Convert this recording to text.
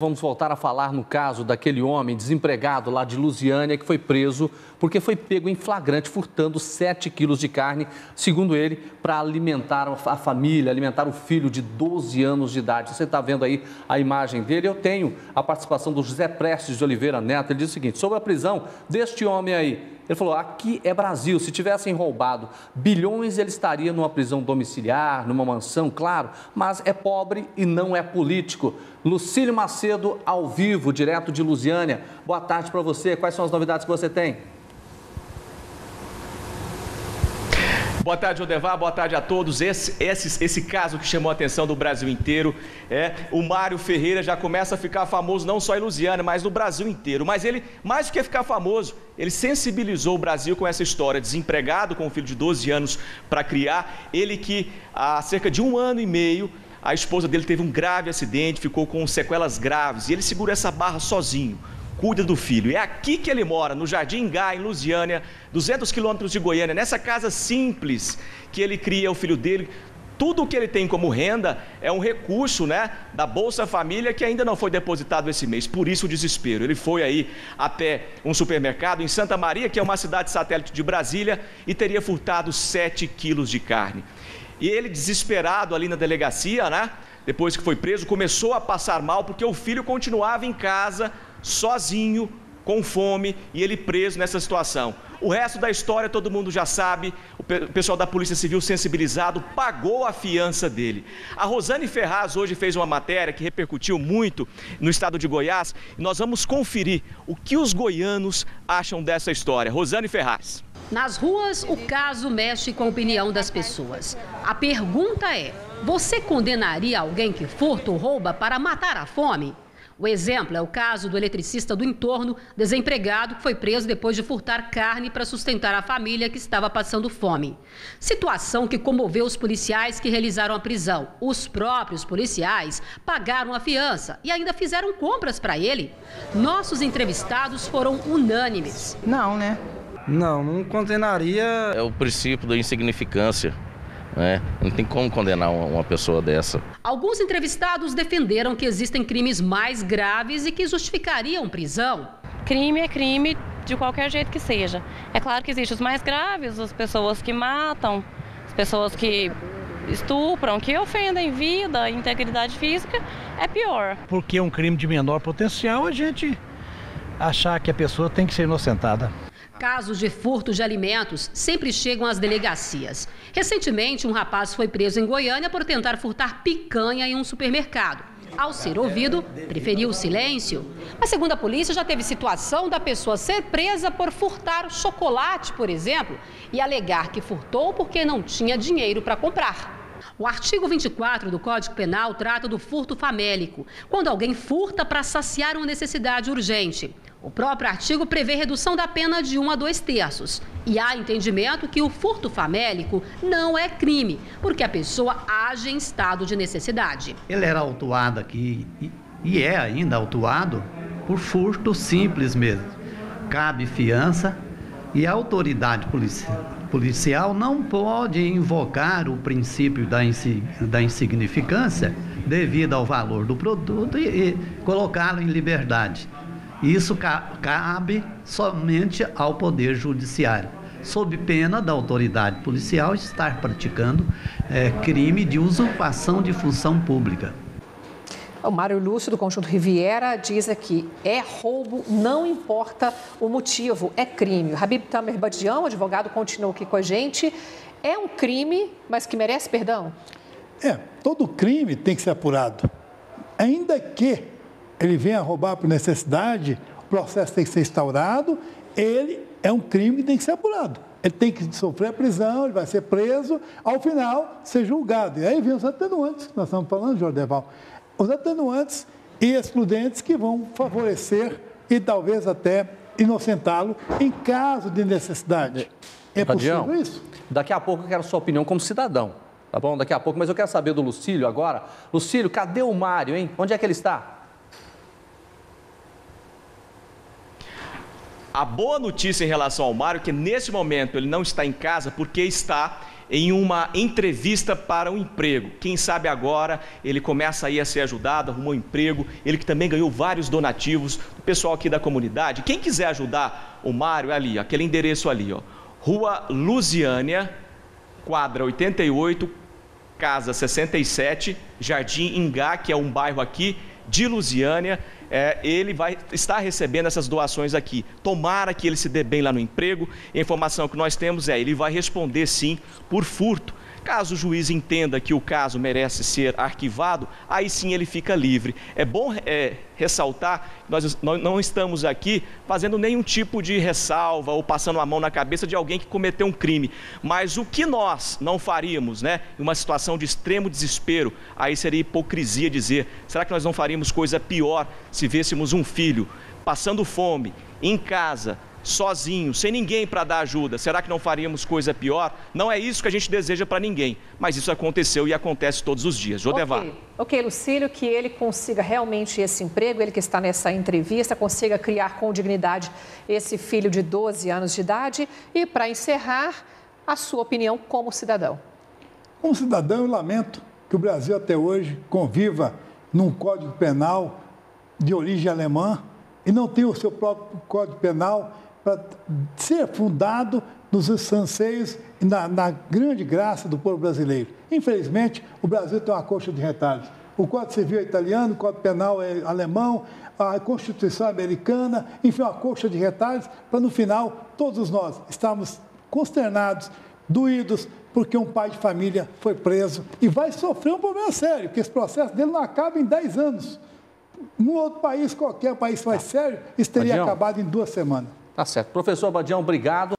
Vamos voltar a falar no caso daquele homem desempregado lá de Lusiânia que foi preso porque foi pego em flagrante furtando 7 quilos de carne, segundo ele, para alimentar a família, alimentar o filho de 12 anos de idade. Você está vendo aí a imagem dele. Eu tenho a participação do José Prestes de Oliveira Neto. Ele diz o seguinte, sobre a prisão deste homem aí. Ele falou, aqui é Brasil, se tivessem roubado bilhões, ele estaria numa prisão domiciliar, numa mansão, claro, mas é pobre e não é político. Lucílio Macedo, ao vivo, direto de Lusiânia. Boa tarde para você, quais são as novidades que você tem? Boa tarde, Odevar. Boa tarde a todos. Esse caso que chamou a atenção do Brasil inteiro o Mário Ferreira já começa a ficar famoso não só em Lusiânia, mas no Brasil inteiro. Mas ele, mais do que ficar famoso, ele sensibilizou o Brasil com essa história. Desempregado, com um filho de 12 anos para criar. Ele que há cerca de 1 ano e meio, a esposa dele teve um grave acidente, ficou com sequelas graves. E ele segura essa barra sozinho. Cuida do filho. É aqui que ele mora, no Jardim Gá, em Lusiânia, 200 quilômetros de Goiânia, nessa casa simples que ele cria o filho dele. Tudo o que ele tem como renda é um recurso, da Bolsa Família que ainda não foi depositado esse mês. Por isso o desespero. Ele foi aí até um supermercado em Santa Maria, que é uma cidade satélite de Brasília, e teria furtado 7 quilos de carne. E ele, desesperado ali na delegacia, depois que foi preso, começou a passar mal porque o filho continuava em casa, sozinho, com fome, e ele preso nessa situação. O resto da história todo mundo já sabe. O pessoal da Polícia Civil sensibilizado pagou a fiança dele. A Rosane Ferraz hoje fez uma matéria que repercutiu muito no estado de Goiás, e nós vamos conferir o que os goianos acham dessa história. Rosane Ferraz. Nas ruas, o caso mexe com a opinião das pessoas. A pergunta é, você condenaria alguém que furta ou rouba para matar a fome? O exemplo é o caso do eletricista do entorno, desempregado, que foi preso depois de furtar carne para sustentar a família que estava passando fome. Situação que comoveu os policiais que realizaram a prisão. Os próprios policiais pagaram a fiança e ainda fizeram compras para ele. Nossos entrevistados foram unânimes. Não condenaria. É o princípio da insignificância. Não tem como condenar uma pessoa dessa. Alguns entrevistados defenderam que existem crimes mais graves e que justificariam prisão. Crime é crime de qualquer jeito que seja. É claro que existem os mais graves, as pessoas que matam, as pessoas que estupram, que ofendem vida, integridade física, é pior. Porque é um crime de menor potencial, a gente achar que a pessoa tem que ser inocentada. Casos de furto de alimentos sempre chegam às delegacias. Recentemente, um rapaz foi preso em Goiânia por tentar furtar picanha em um supermercado. Ao ser ouvido, preferiu o silêncio. Mas, segundo a polícia, já teve situação da pessoa ser presa por furtar chocolate, por exemplo, e alegar que furtou porque não tinha dinheiro para comprar. O artigo 24 do Código Penal trata do furto famélico, quando alguém furta para saciar uma necessidade urgente. O próprio artigo prevê redução da pena de 1 a 2 terços. E há entendimento que o furto famélico não é crime, porque a pessoa age em estado de necessidade. Ele era autuado aqui e é ainda autuado por furto simples mesmo. Cabe fiança e a autoridade policial não pode invocar o princípio da insignificância devido ao valor do produto e colocá-lo em liberdade. Isso cabe somente ao Poder Judiciário, sob pena da autoridade policial estar praticando crime de usurpação de função pública. O Mário Lúcio, do Conjunto Riviera, diz aqui, é roubo, não importa o motivo, é crime. O Habib Tamer Badião, advogado, continua aqui com a gente. É um crime, mas que merece perdão? Todo crime tem que ser apurado. Ainda que ele venha roubar por necessidade, o processo tem que ser instaurado, ele é um crime que tem que ser apurado. Ele tem que sofrer a prisão, ele vai ser preso, ao final ser julgado. E aí vem os atenuantes que nós estamos falando, Jordeval. Os atenuantes e excludentes que vão favorecer e talvez até inocentá-lo em caso de necessidade. É possível isso? Daqui a pouco eu quero a sua opinião como cidadão, tá bom? Daqui a pouco, mas eu quero saber do Lucílio agora. Lucílio, cadê o Mário, hein? Onde é que ele está? A boa notícia em relação ao Mário é que nesse momento ele não está em casa porque está em uma entrevista para um emprego. Quem sabe agora ele começa aí a ser ajudado, arrumou um emprego, ele que também ganhou vários donativos do pessoal aqui da comunidade. Quem quiser ajudar o Mário é ali, aquele endereço ali, ó, Rua Lusiânia, quadra 88, casa 67, Jardim Ingá, que é um bairro aqui de Lusiânia. Ele vai estar recebendo essas doações aqui. Tomara que ele se dê bem lá no emprego. A informação que nós temos ele vai responder sim por furto. Caso o juiz entenda que o caso merece ser arquivado, aí sim ele fica livre. É bom ressaltar que nós não estamos aqui fazendo nenhum tipo de ressalva ou passando a mão na cabeça de alguém que cometeu um crime. Mas o que nós não faríamos, né, em uma situação de extremo desespero, aí seria hipocrisia dizer, será que nós não faríamos coisa pior se vêssemos um filho passando fome em casa, sozinho, sem ninguém para dar ajuda? Será que não faríamos coisa pior? Não é isso que a gente deseja para ninguém, mas isso aconteceu e acontece todos os dias. Jodevar. Ok, Lucílio, que ele consiga realmente esse emprego, ele que está nessa entrevista, consiga criar com dignidade esse filho de 12 anos de idade. E para encerrar, a sua opinião como cidadão. Como cidadão, eu lamento que o Brasil até hoje conviva num Código Penal de origem alemã e não tenha o seu próprio Código Penal para ser fundado nos anseios e na grande graça do povo brasileiro. Infelizmente, o Brasil tem uma coxa de retalhos. O Código Civil é italiano, o Código Penal é alemão, a Constituição é americana, enfim, uma coxa de retalhos, para no final, todos nós estarmos consternados, doídos, porque um pai de família foi preso e vai sofrer um problema sério, que esse processo dele não acaba em 10 anos. Num outro país, qualquer país mais sério, isso teria acabado em 2 semanas. Tá certo. Professor Badião, obrigado.